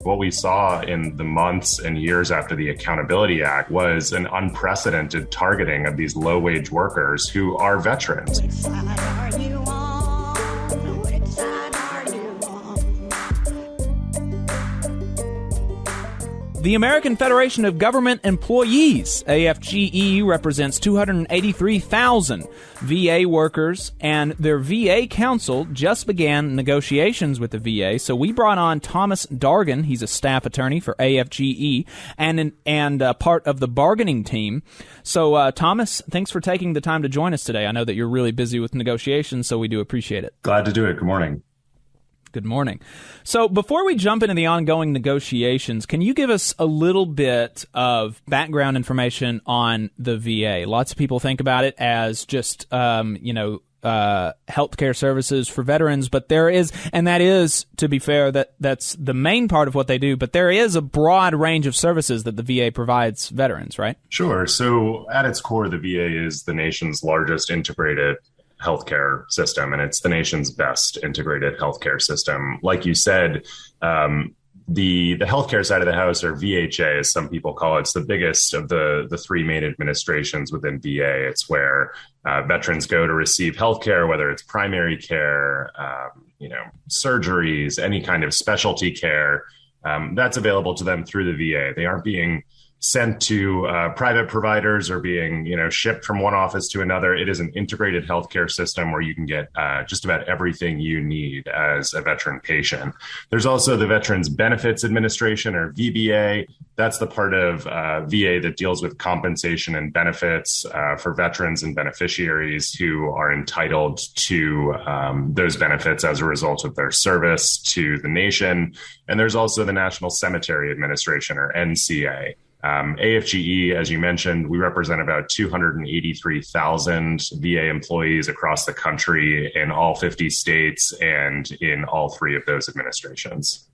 What we saw in the months and years after the Accountability Act was an unprecedented targeting of these low-wage workers who are veterans. Which side are you on? Which side are you on? The American Federation of Government Employees, AFGE, represents 283,000 VA workers, and their VA council just began negotiations with the VA. So we brought on Thomas Dargon. He's a staff attorney for AFGE and part of the bargaining team. So, Thomas, thanks for taking the time to join us today. I know that you're really busy with negotiations, so we do appreciate it. Glad to do it. Good morning. Good morning. So before we jump into the ongoing negotiations, can you give us a little bit of background information on the VA? Lots of people think about it as just, healthcare services for veterans, but there is, and that is, to be fair, that's the main part of what they do, but there is a broad range of services that the VA provides veterans, right? Sure. So at its core, the VA is the nation's largest integrated healthcare system, and it's the nation's best integrated healthcare system. Like you said, the healthcare side of the house, or VHA, as some people call it, it's the biggest of the three main administrations within VA. It's where veterans go to receive healthcare, whether it's primary care, surgeries, any kind of specialty care, that's available to them through the VA. They aren't being sent to private providers or being, shipped from one office to another. It is an integrated healthcare system where you can get just about everything you need as a veteran patient. There's also the Veterans Benefits Administration, or VBA. That's the part of VA that deals with compensation and benefits for veterans and beneficiaries who are entitled to those benefits as a result of their service to the nation. And there's also the National Cemetery Administration, or NCA. AFGE, as you mentioned, we represent about 283,000 VA employees across the country in all 50 states and in all three of those administrations.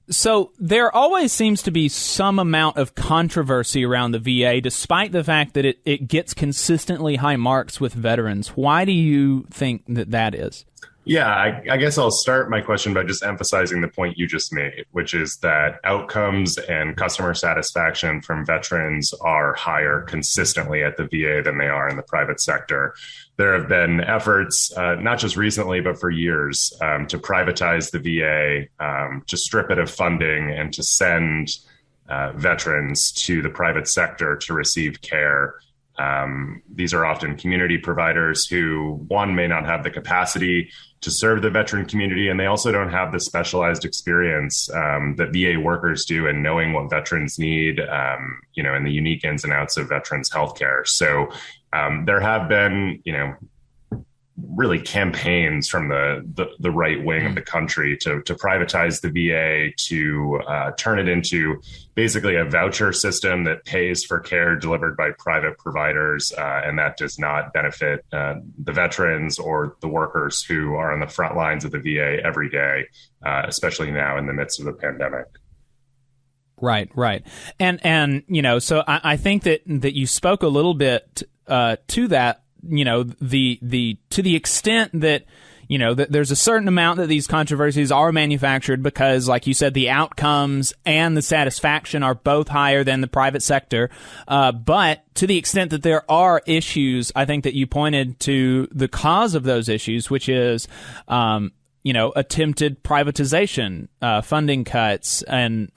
So there always seems to be some amount of controversy around the VA, despite the fact that it gets consistently high marks with veterans. Why do you think that is? Yeah, I guess I'll start my question by just emphasizing the point you just made, which is that outcomes and customer satisfaction from veterans are higher consistently at the VA than they are in the private sector. There have been efforts, not just recently, but for years, to privatize the VA, to strip it of funding, and to send veterans to the private sector to receive care. These are often community providers who, one, may not have the capacity to serve the veteran community, and they also don't have the specialized experience that VA workers do in knowing what veterans need, and the unique ins and outs of veterans healthcare. So there have been, really campaigns from the right wing of the country to privatize the VA, to turn it into basically a voucher system that pays for care delivered by private providers, and that does not benefit the veterans or the workers who are on the front lines of the VA every day, especially now in the midst of the pandemic. Right. And so I think that you spoke a little bit to that. To the extent that, that there's a certain amount that these controversies are manufactured because, like you said, the outcomes and the satisfaction are both higher than the private sector. But to the extent that there are issues, I think that you pointed to the cause of those issues, which is, attempted privatization, funding cuts, and,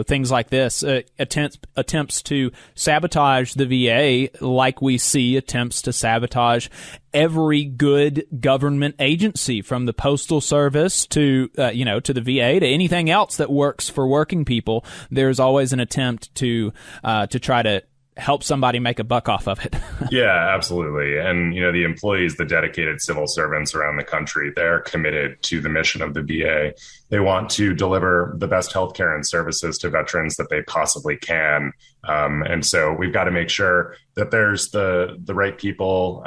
things like this, attempts to sabotage the VA, like we see attempts to sabotage every good government agency, from the Postal Service to the VA, to anything else that works for working people. There's always an attempt to try to help somebody make a buck off of it. Yeah, absolutely. And, the employees, the dedicated civil servants around the country, they're committed to the mission of the VA. They want to deliver the best healthcare and services to veterans that they possibly can. And so we've got to make sure that there's the right people,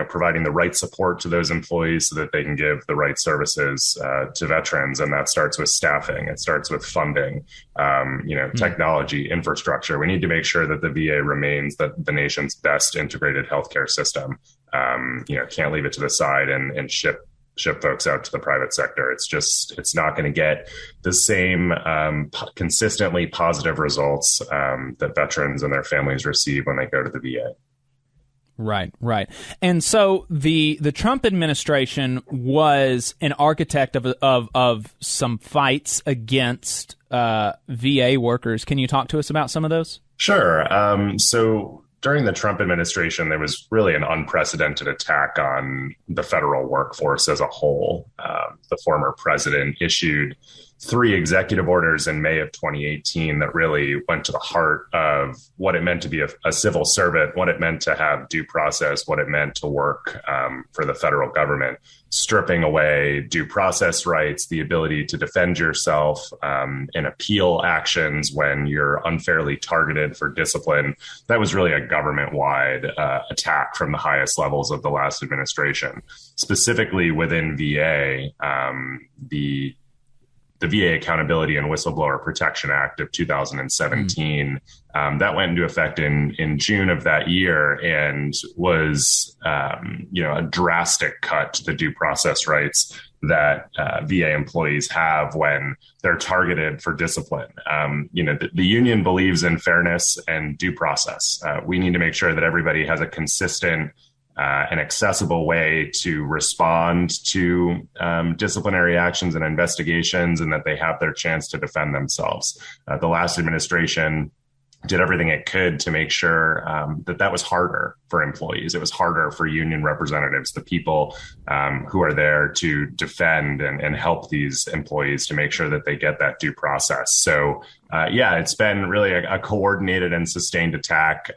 providing the right support to those employees so that they can give the right services to veterans. And that starts with staffing. It starts with funding, technology, infrastructure. We need to make sure that the VA remains the nation's best integrated healthcare system. Can't leave it to the side and ship ship folks out to the private sector. It's not going to get the same consistently positive results that veterans and their families receive when they go to the VA. Right, right. And so the Trump administration was an architect of some fights against VA workers. Can you talk to us about some of those? Sure. So during the Trump administration, there was really an unprecedented attack on the federal workforce as a whole. The former president issued 3 executive orders in May of 2018 that really went to the heart of what it meant to be a civil servant, what it meant to have due process, what it meant to work for the federal government, stripping away due process rights, the ability to defend yourself and appeal actions when you're unfairly targeted for discipline. That was really a government-wide attack from the highest levels of the last administration. Specifically within VA, the VA Accountability and Whistleblower Protection Act of 2017. That went into effect in June of that year and was, a drastic cut to the due process rights that VA employees have when they're targeted for discipline. The union believes in fairness and due process. We need to make sure that everybody has a consistent an accessible way to respond to disciplinary actions and investigations, and that they have their chance to defend themselves. The last administration did everything it could to make sure that was harder for employees. It was harder for union representatives, the people who are there to defend and help these employees to make sure that they get that due process. So, it's been really a coordinated and sustained attack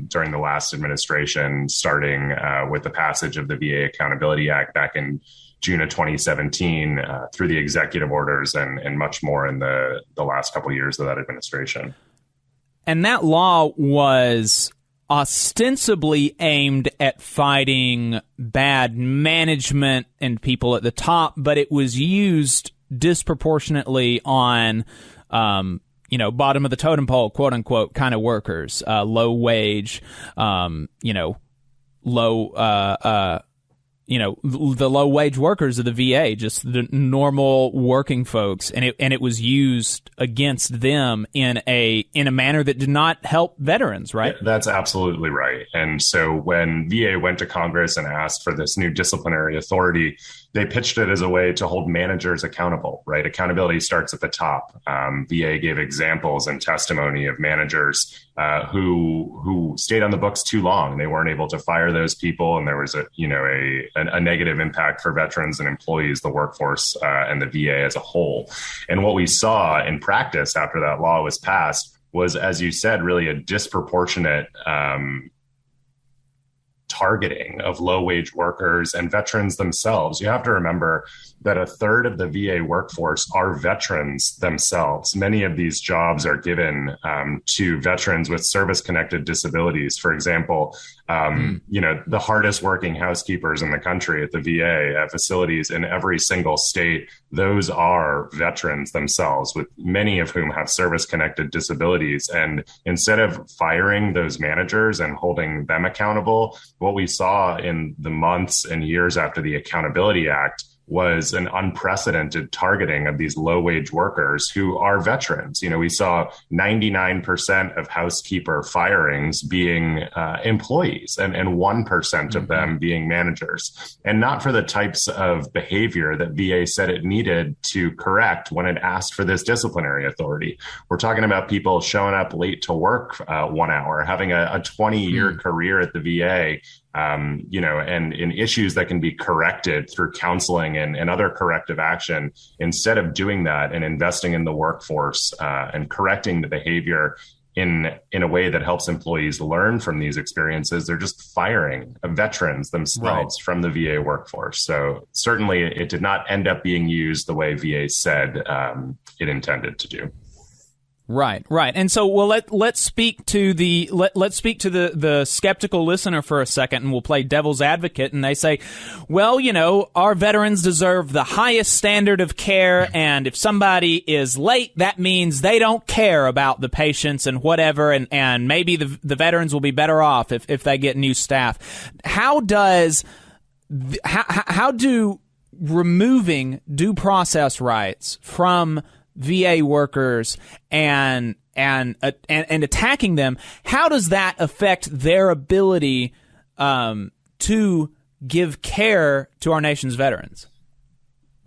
during the last administration, starting with the passage of the VA Accountability Act back in June of 2017 through the executive orders and much more in the last couple of years of that administration. And that law was ostensibly aimed at fighting bad management and people at the top, but it was used disproportionately on, bottom of the totem pole, quote unquote, kind of workers, low wage, the low wage workers of the VA, just the normal working folks, and it was used against them in a manner that did not help veterans, right? That's absolutely right. And so when VA went to Congress and asked for this new disciplinary authority, they pitched it as a way to hold managers accountable, right? Accountability starts at the top. VA gave examples and testimony of managers who stayed on the books too long. They weren't able to fire those people, and there was a negative impact for veterans and employees, the workforce, and the VA as a whole. And what we saw in practice after that law was passed was, as you said, really a disproportionate targeting of low-wage workers and veterans themselves. You have to remember that a third of the VA workforce are veterans themselves. Many of these jobs are given to veterans with service-connected disabilities. For example, the hardest working housekeepers in the country at the VA facilities in every single state, those are veterans themselves, with many of whom have service-connected disabilities. And instead of firing those managers and holding them accountable, what we saw in the months and years after the Accountability Act was an unprecedented targeting of these low-wage workers who are veterans. We saw 99% of housekeeper firings being employees and 1% of them being managers, and not for the types of behavior that VA said it needed to correct when it asked for this disciplinary authority. We're talking about people showing up late to work 1 hour, having a 20-year career at the VA, and in issues that can be corrected through counseling and other corrective action. Instead of doing that and investing in the workforce and correcting the behavior in a way that helps employees learn from these experiences, they're just firing veterans themselves from the VA workforce. So certainly it did not end up being used the way VA said it intended to do. Right. And so, let's speak to the skeptical listener for a second, and we'll play devil's advocate. And they say, well, our veterans deserve the highest standard of care, and if somebody is late, that means they don't care about the patients and whatever, and maybe the veterans will be better off if they get new staff. How do removing due process rights from VA workers and attacking them, how does that affect their ability to give care to our nation's veterans?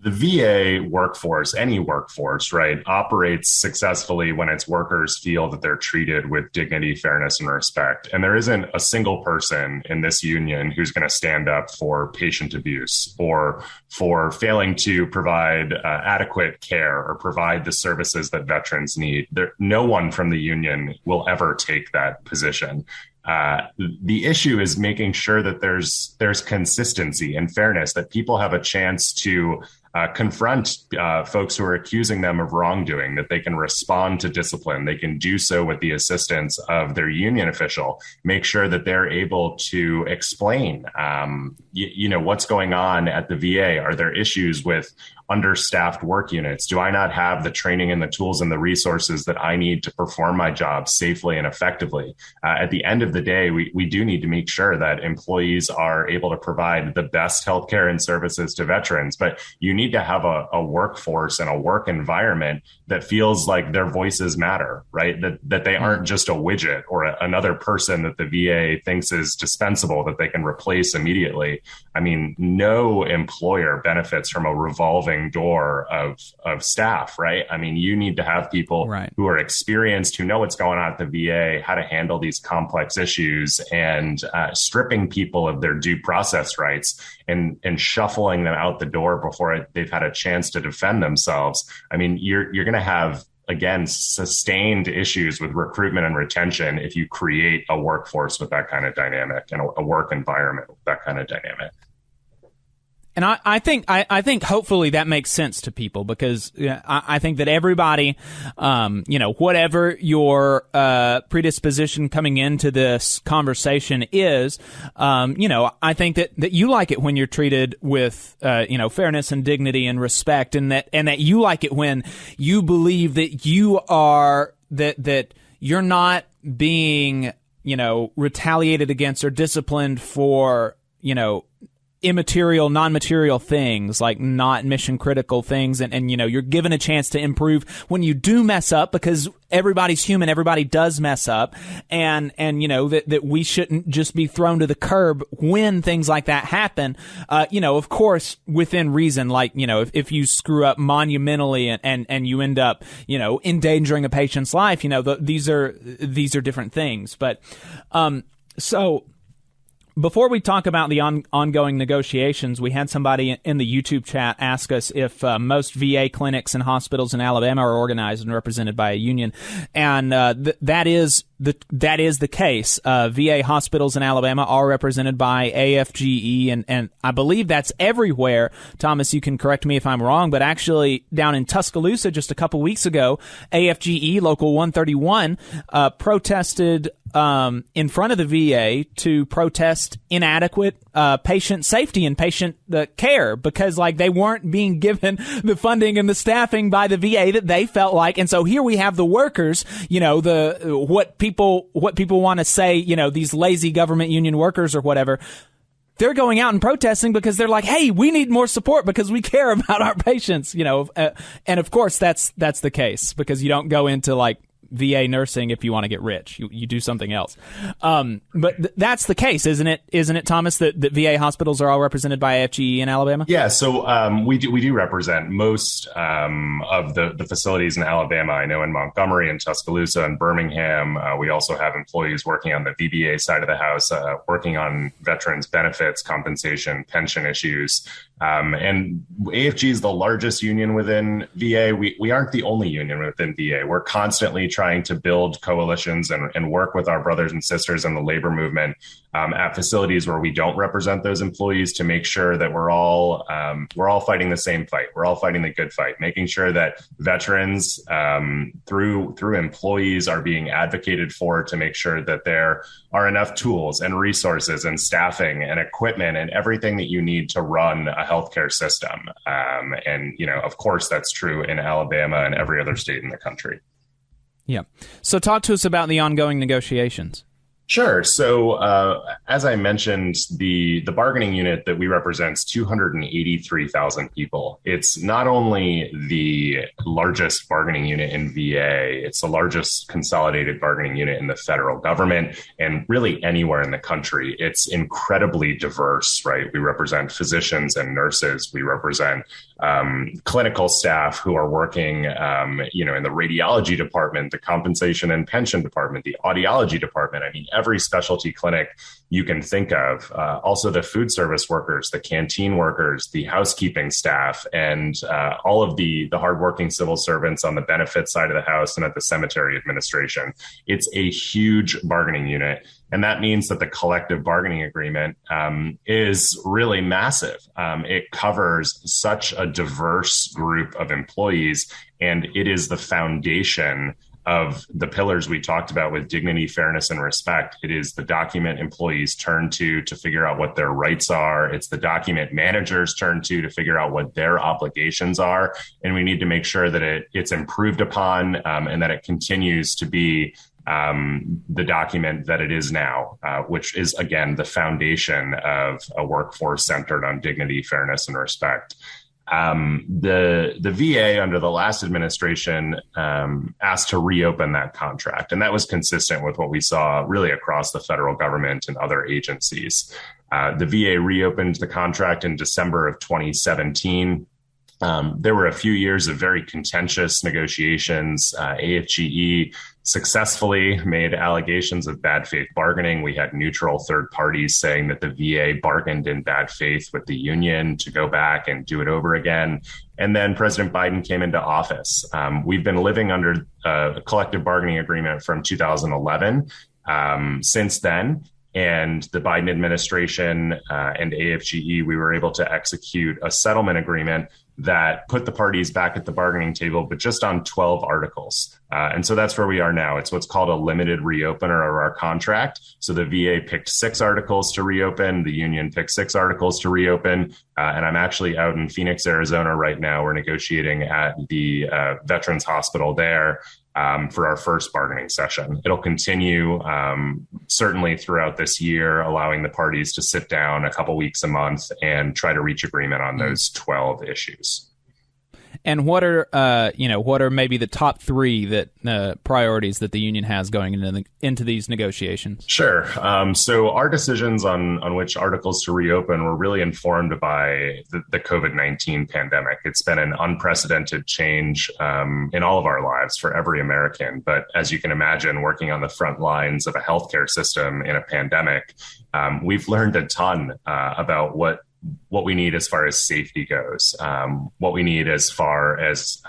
The VA workforce, any workforce, right, operates successfully when its workers feel that they're treated with dignity, fairness, and respect. And there isn't a single person in this union who's going to stand up for patient abuse or for failing to provide adequate care or provide the services that veterans need. No one from the union will ever take that position. The issue is making sure that there's consistency and fairness, that people have a chance to confront folks who are accusing them of wrongdoing, that they can respond to discipline. They can do so with the assistance of their union official, make sure that they're able to explain, what's going on at the VA. Are there issues with understaffed work units? Do I not have the training and the tools and the resources that I need to perform my job safely and effectively? At the end of the day, we do need to make sure that employees are able to provide the best healthcare and services to veterans, but you need to have a workforce and a work environment that feels like their voices matter, right? That they aren't just a widget or another person that the VA thinks is dispensable that they can replace immediately. I mean, no employer benefits from a revolving door of staff, right? I mean, you need to have people who are experienced, who know what's going on at the VA, how to handle these complex issues, and stripping people of their due process rights and shuffling them out the door before they've had a chance to defend themselves. I mean, you're going to have, again, sustained issues with recruitment and retention if you create a workforce with that kind of dynamic and a work environment with that kind of dynamic. And I think hopefully that makes sense to people, because I think that everybody, whatever your predisposition coming into this conversation is, I think that you like it when you're treated with fairness and dignity and respect, and that you like it when you believe that you are that you're not being retaliated against or disciplined for immaterial, non-material things, like not mission critical things. And you're given a chance to improve when you do mess up, because everybody's human. Everybody does mess up. And that we shouldn't just be thrown to the curb when things like that happen. Of course, within reason, like, if you screw up monumentally and you end up, endangering a patient's life, these are different things. But, so, before we talk about the ongoing negotiations, we had somebody in the YouTube chat ask us if most VA clinics and hospitals in Alabama are organized and represented by a union, and that is the case. VA hospitals in Alabama are represented by AFGE, and I believe that's everywhere. Thomas, you can correct me if I'm wrong, but actually down in Tuscaloosa just a couple weeks ago, AFGE Local 131 protested in front of the VA to protest inadequate patient safety and patient care, because they weren't being given the funding and the staffing by the VA that they felt like. And so here we have the workers, what people want to say, these lazy government union workers or whatever. They're going out and protesting because they're like, hey, we need more support because we care about our patients, and of course that's the case, because you don't go into VA nursing if you want to get rich. You do something else. But that's the case, isn't it, Thomas, that VA hospitals are all represented by AFGE in Alabama? Yeah, so we do represent most of the facilities in Alabama. I know in Montgomery and Tuscaloosa and Birmingham, we also have employees working on the VBA side of the house, working on veterans benefits, compensation, pension issues. And AFG is the largest union within VA. We aren't the only union within VA. We're constantly trying to build coalitions and work with our brothers and sisters in the labor movement at facilities where we don't represent those employees, to make sure that we're all fighting the same fight. We're all fighting the good fight, making sure that veterans through employees are being advocated for, to make sure that there are enough tools and resources and staffing and equipment and everything that you need to run a healthcare system. And, of course, that's true in Alabama and every other state in the country. Yeah. So talk to us about the ongoing negotiations. Sure. So, as I mentioned, the bargaining unit that we represent is 283,000 people. It's not only the largest bargaining unit in VA, it's the largest consolidated bargaining unit in the federal government and really anywhere in the country. It's incredibly diverse, right? We represent physicians and nurses. We represent clinical staff who are working, in the radiology department, the compensation and pension department, the audiology department. I mean, every specialty clinic you can think of. Also, the food service workers, the canteen workers, the housekeeping staff, and all of the hardworking civil servants on the benefits side of the house and at the cemetery administration. It's a huge bargaining unit. And that means that the collective bargaining agreement is really massive. It covers such a diverse group of employees, and it is the foundation of the pillars we talked about with dignity, fairness, and respect. It is the document employees turn to figure out what their rights are. It's the document managers turn to figure out what their obligations are. And we need to make sure that it's improved upon and that it continues to be the document that it is now, which is, again, the foundation of a workforce centered on dignity, fairness, and respect. The VA under the last administration asked to reopen that contract, and that was consistent with what we saw really across the federal government and other agencies. The VA reopened the contract in December of 2017. There were a few years of very contentious negotiations. AFGE successfully made allegations of bad faith bargaining. We had neutral third parties saying that the VA bargained in bad faith with the union to go back and do it over again. And then President Biden came into office. We've been living under a collective bargaining agreement from 2011 since then. And the Biden administration and AFGE, we were able to execute a settlement agreement that put the parties back at the bargaining table, but just on 12 articles. And so that's where we are now. It's what's called a limited reopener of our contract. So the VA picked 6 articles to reopen. The union picked 6 articles to reopen. And I'm actually out in Phoenix, Arizona right now. We're negotiating at the Veterans Hospital there for our first bargaining session. It'll continue certainly throughout this year, allowing the parties to sit down a couple weeks a month and try to reach agreement on those 12 issues. And what are maybe the top 3 that priorities that the union has going into these negotiations? Sure. So our decisions on which articles to reopen were really informed by the COVID-19 pandemic. It's been an unprecedented change in all of our lives for every American. But as you can imagine, working on the front lines of a healthcare system in a pandemic, we've learned a ton about what we need as far as safety goes, what we need as far as,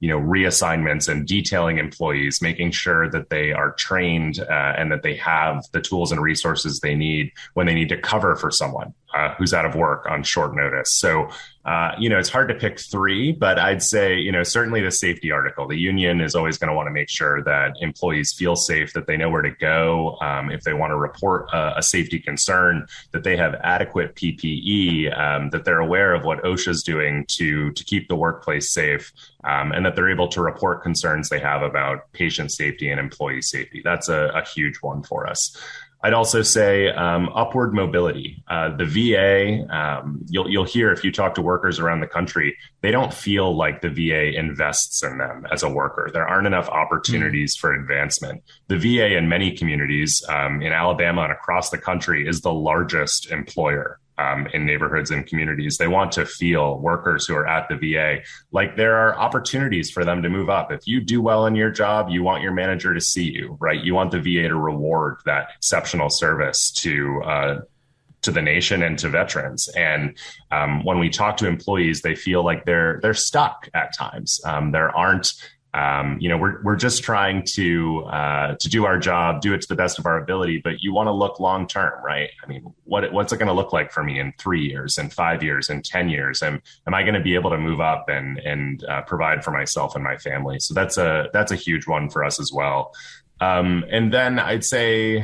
reassignments and detailing employees, making sure that they are trained and that they have the tools and resources they need when they need to cover for someone who's out of work on short notice. So, it's hard to pick 3, but I'd say, certainly the safety article. The union is always going to want to make sure that employees feel safe, that they know where to go. If they want to report a safety concern, that they have adequate PPE, that they're aware of what OSHA is doing to keep the workplace safe, and that they're able to report concerns they have about patient safety and employee safety. That's a huge one for us. I'd also say upward mobility. The VA, you'll hear if you talk to workers around the country, they don't feel like the VA invests in them as a worker. There aren't enough opportunities for advancement. The VA in many communities in Alabama and across the country is the largest employer in neighborhoods and communities. They want to feel workers who are at the VA like there are opportunities for them to move up. If you do well in your job, you want your manager to see you, right? You want the VA to reward that exceptional service to the nation and to veterans. And when we talk to employees, they feel like they're stuck at times. There aren't we're just trying to do our job, do it to the best of our ability, but you want to look long term, right? I mean, what's it going to look like for me in 3 years and 5 years and 10 years? And am I going to be able to move up and provide for myself and my family? So that's a huge one for us as well. And then I'd say,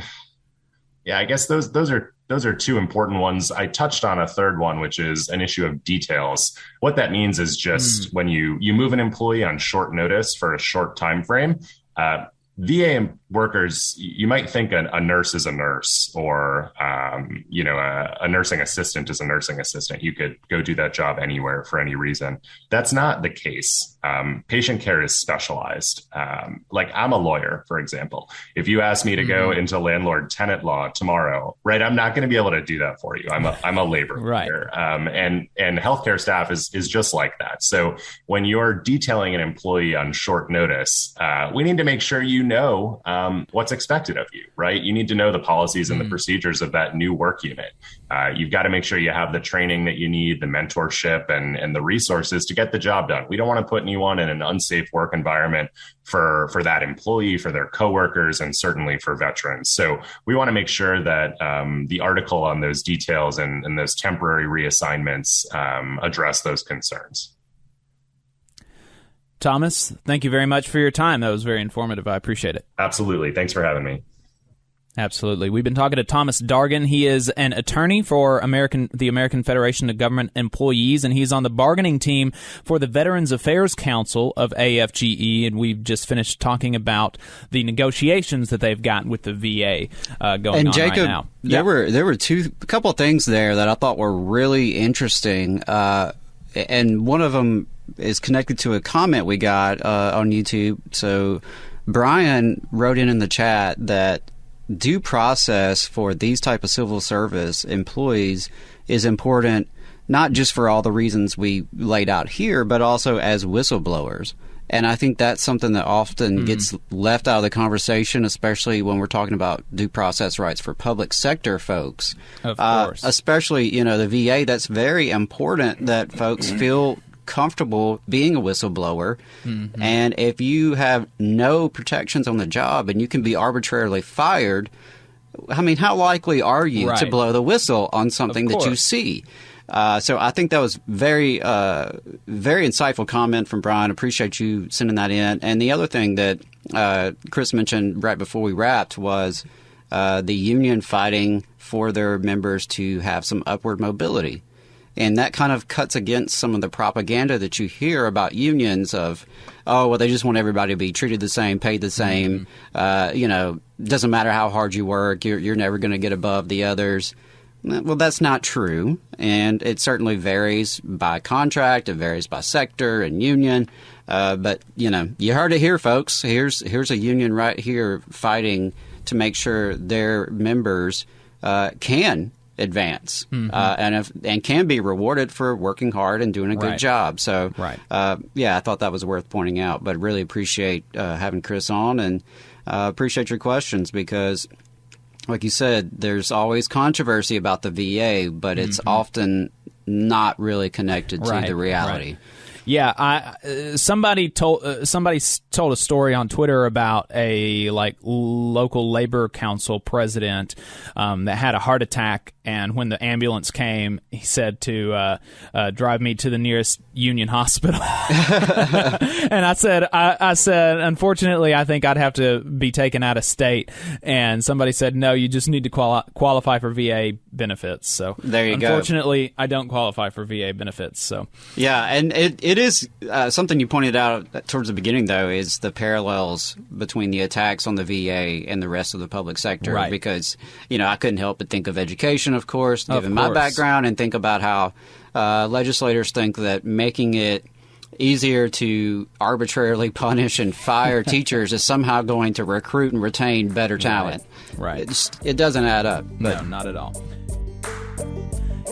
yeah, I guess those are 2 important ones. I touched on a third one, which is an issue of details. What that means is just when you move an employee on short notice for a short time frame, VA workers, you might think a nurse is a nurse, or a nursing assistant is a nursing assistant. You could go do that job anywhere for any reason. That's not the case. Patient care is specialized. Like I'm a lawyer, for example. If you ask me to go into landlord-tenant law tomorrow, right, I'm not going to be able to do that for you. I'm a labor lawyer, and healthcare staff is just like that. So when you're detailing an employee on short notice, we need to make sure you know what's expected of you, right? You need to know the policies and the procedures of that new work unit. You've got to make sure you have the training that you need, the mentorship, and the resources to get the job done. We don't want to put anyone in an unsafe work environment for that employee, for their coworkers, and certainly for veterans. So we want to make sure that the article on those details and those temporary reassignments address those concerns. Thomas, thank you very much for your time. That was very informative. I appreciate it. Absolutely. Thanks for having me. Absolutely. We've been talking to Thomas Dargon. He is an attorney for the American Federation of Government Employees, and he's on the bargaining team for the Veterans Affairs Council of AFGE, and we've just finished talking about the negotiations that they've got with the VA going on Jacob, right now. There were a couple of things there that I thought were really interesting, and one of them is connected to a comment we got on YouTube. So Brian wrote in the chat that due process for these type of civil service employees is important, not just for all the reasons we laid out here, but also as whistleblowers. And I think that's something that often gets left out of the conversation, especially when we're talking about due process rights for public sector folks. Of course. Especially, the VA, that's very important that folks feel comfortable being a whistleblower. And if you have no protections on the job and you can be arbitrarily fired, I mean, how likely are you to blow the whistle on something that you see? So I think that was very insightful comment from Brian. Appreciate you sending that in. And the other thing that Chris mentioned right before we wrapped was the union fighting for their members to have some upward mobility. And that kind of cuts against some of the propaganda that you hear about unions of, oh, well, they just want everybody to be treated the same, paid the same. Doesn't matter how hard you work, you're never going to get above the others. Well, that's not true. And it certainly varies by contract. It varies by sector and union. But, you heard it here, folks. Here's a union right here fighting to make sure their members can advance and can be rewarded for working hard and doing a good job. So, I thought that was worth pointing out. But really appreciate having Chris on, and appreciate your questions because, like you said, there's always controversy about the VA, but it's often not really connected to the reality. Yeah, somebody told a story on Twitter about a local labor council president that had a heart attack, and when the ambulance came, he said to drive me to the nearest union hospital. And I said, unfortunately, I think I'd have to be taken out of state. And somebody said, no, you just need to qualify for VA benefits. So there you go. Unfortunately, I don't qualify for VA benefits. So yeah, and it is something you pointed out towards the beginning, though, is the parallels between the attacks on the VA and the rest of the public sector. Because, I couldn't help but think of education, of course, given my background, and think about how legislators think that making it easier to arbitrarily punish and fire teachers is somehow going to recruit and retain better talent. It doesn't add up. No, not at all.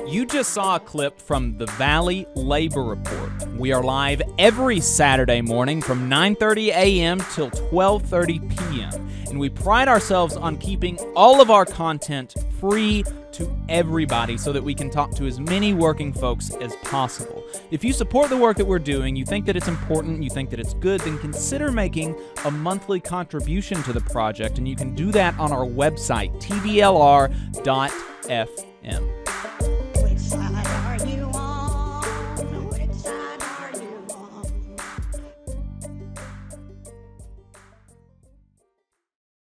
You just saw a clip from the Valley Labor Report. We are live every Saturday morning from 9:30 a.m. till 12:30 p.m. And we pride ourselves on keeping all of our content free to everybody so that we can talk to as many working folks as possible. If you support the work that we're doing, you think that it's important, you think that it's good, then consider making a monthly contribution to the project, and you can do that on our website, tvlr.fm.